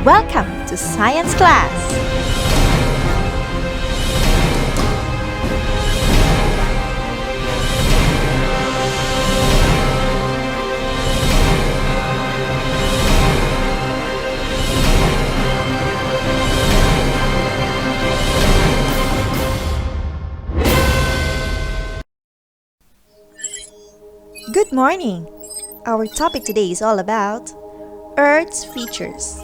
Welcome to Science Class! Good morning! Our topic today is all about Earth's features.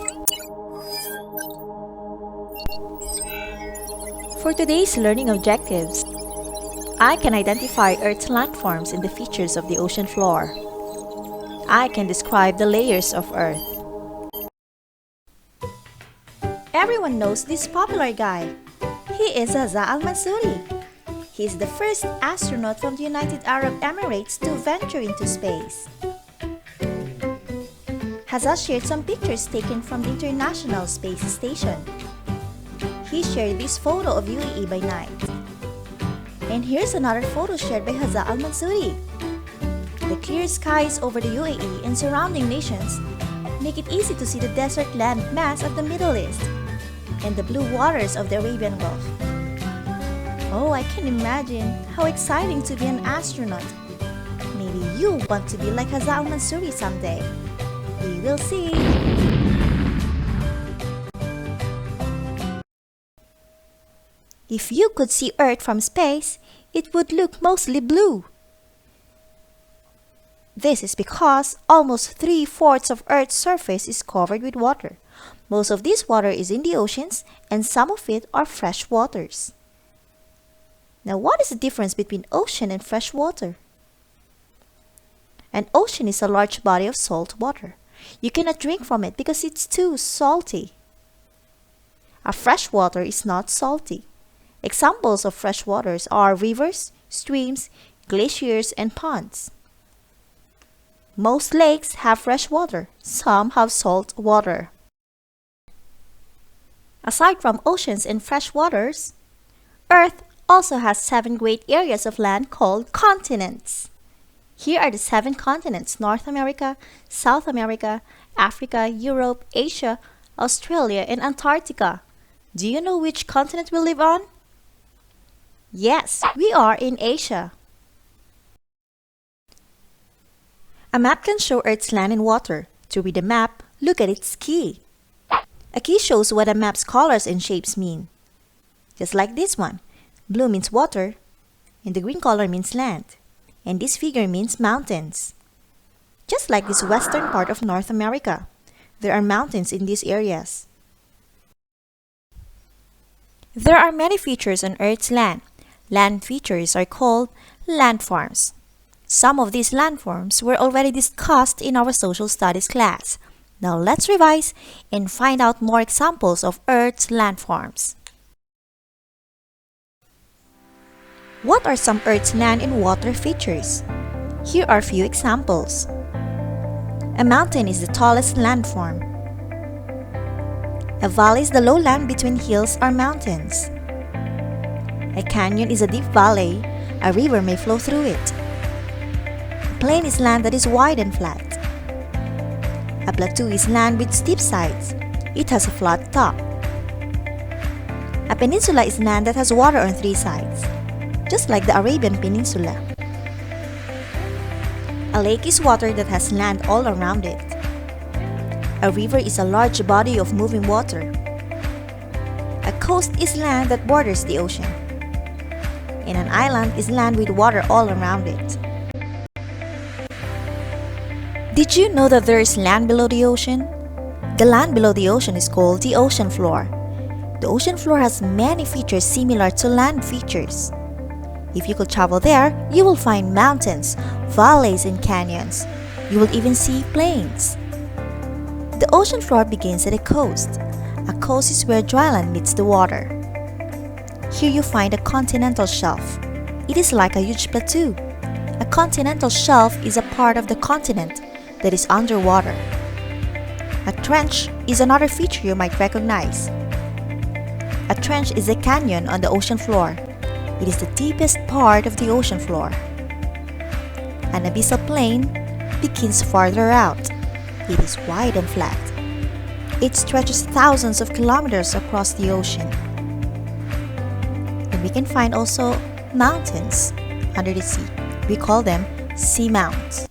For today's learning objectives, I can identify Earth's landforms and the features of the ocean floor. I can describe the layers of Earth. Everyone knows this popular guy. He is Hazza Al-Mansouri. He is the first astronaut from the United Arab Emirates to venture into space. Hazza shared some pictures taken from the International Space Station. He shared this photo of UAE by night. And here's another photo shared by Hazza Al-Mansouri. The clear skies over the UAE and surrounding nations make it easy to see the desert land mass of the Middle East and the blue waters of the Arabian Gulf. Oh, I can imagine how exciting to be an astronaut. Maybe you want to be like Hazza Al-Mansouri someday. We will see. If you could see Earth from space, it would look mostly blue. This is because almost 3/4 of Earth's surface is covered with water. Most of this water is in the oceans, and some of it are fresh waters. Now, what is the difference between ocean and fresh water? An ocean is a large body of salt water. You cannot drink from it because it's too salty. A fresh water is not salty. Examples of fresh waters are rivers, streams, glaciers, and ponds. Most lakes have fresh water. Some have salt water. Aside from oceans and fresh waters, Earth also has 7 great areas of land called continents. Here are the 7 continents: North America, South America, Africa, Europe, Asia, Australia, and Antarctica. Do you know which continent we live on? Yes, we are in Asia. A map can show Earth's land and water. To read a map, look at its key. A key shows what a map's colors and shapes mean. Just like this one. Blue means water, and the green color means land, and this figure means mountains. Just like this western part of North America, there are mountains in these areas. There are many features on Earth's land. Land features are called landforms. Some of these landforms were already discussed in our social studies class. Now let's revise and find out more examples of Earth's landforms. What are some Earth's land and water features? Here are a few examples. A mountain is the tallest landform. A valley is the lowland between hills or mountains. A canyon is a deep valley. A river may flow through it. A plain is land that is wide and flat. A plateau is land with steep sides. It has a flat top. A peninsula is land that has water on 3 sides, just like the Arabian Peninsula. A lake is water that has land all around it. A river is a large body of moving water. A coast is land that borders the ocean. And an island is land with water all around it. Did you know that there is land below the ocean? The land below the ocean is called the ocean floor. The ocean floor has many features similar to land features. If you could travel there, you will find mountains, valleys, and canyons. You will even see plains. The ocean floor begins at a coast. A coast is where dry land meets the water. Here you find a continental shelf. It is like a huge plateau. A continental shelf is a part of the continent that is underwater. A trench is another feature you might recognize. A trench is a canyon on the ocean floor. It is the deepest part of the ocean floor. An abyssal plain begins farther out. It is wide and flat. It stretches thousands of kilometers across the ocean. And we can find also mountains under the sea. We call them seamounts.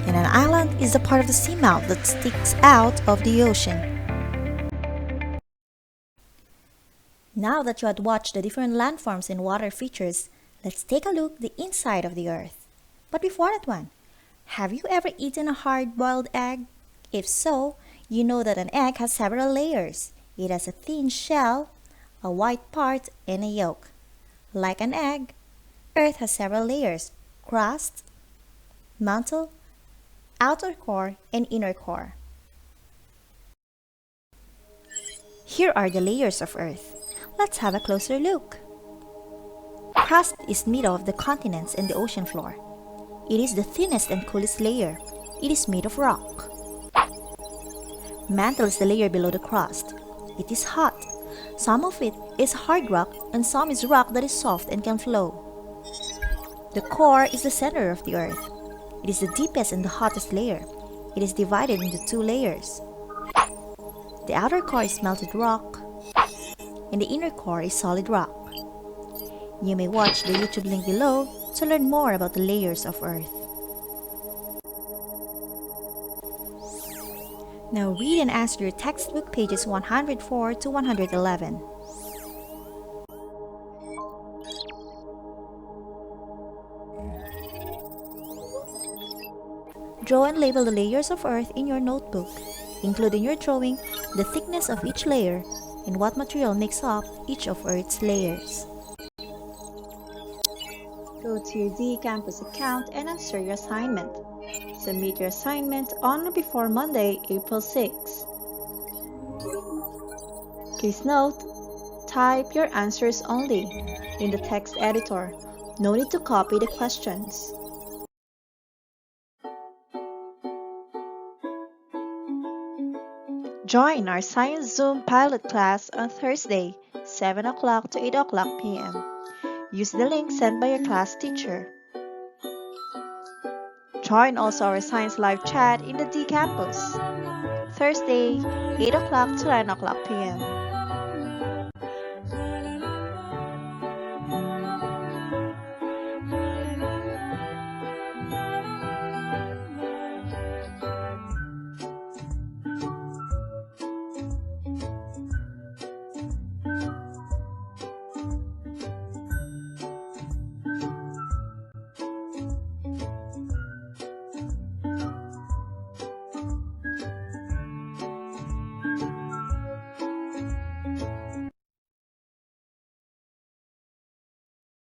And an island is a part of the seamount that sticks out of the ocean. Now that you had watched the different landforms and water features, let's take a look at the inside of the Earth. But before that one, have you ever eaten a hard-boiled egg? If so, you know that an egg has several layers. It has a thin shell, a white part, and a yolk. Like an egg, Earth has several layers: crust, mantle, outer core, and inner core. Here are the layers of Earth. Let's have a closer look. Crust is made of the continents and the ocean floor. It is the thinnest and coolest layer. It is made of rock. Mantle is the layer below the crust. It is hot. Some of it is hard rock and some is rock that is soft and can flow. The core is the center of the Earth. It is the deepest and the hottest layer. It is divided into two layers. The outer core is melted rock, and the inner core is solid rock. You may watch the YouTube link below to learn more about the layers of Earth. Now read and answer your textbook pages 104 to 111. Draw and label the layers of Earth in your notebook. Include in your drawing the thickness of each layer and what material makes up each of Earth's layers. Go to your dCampus account and answer your assignment. Submit your assignment on or before Monday, April 6. Please note, type your answers only in the text editor. No need to copy the questions. Join our Science Zoom pilot class on Thursday, 7 o'clock to 8 o'clock p.m. Use the link sent by your class teacher. Join also our Science Live chat in the dCampus, Thursday, 8 o'clock to 9 o'clock p.m.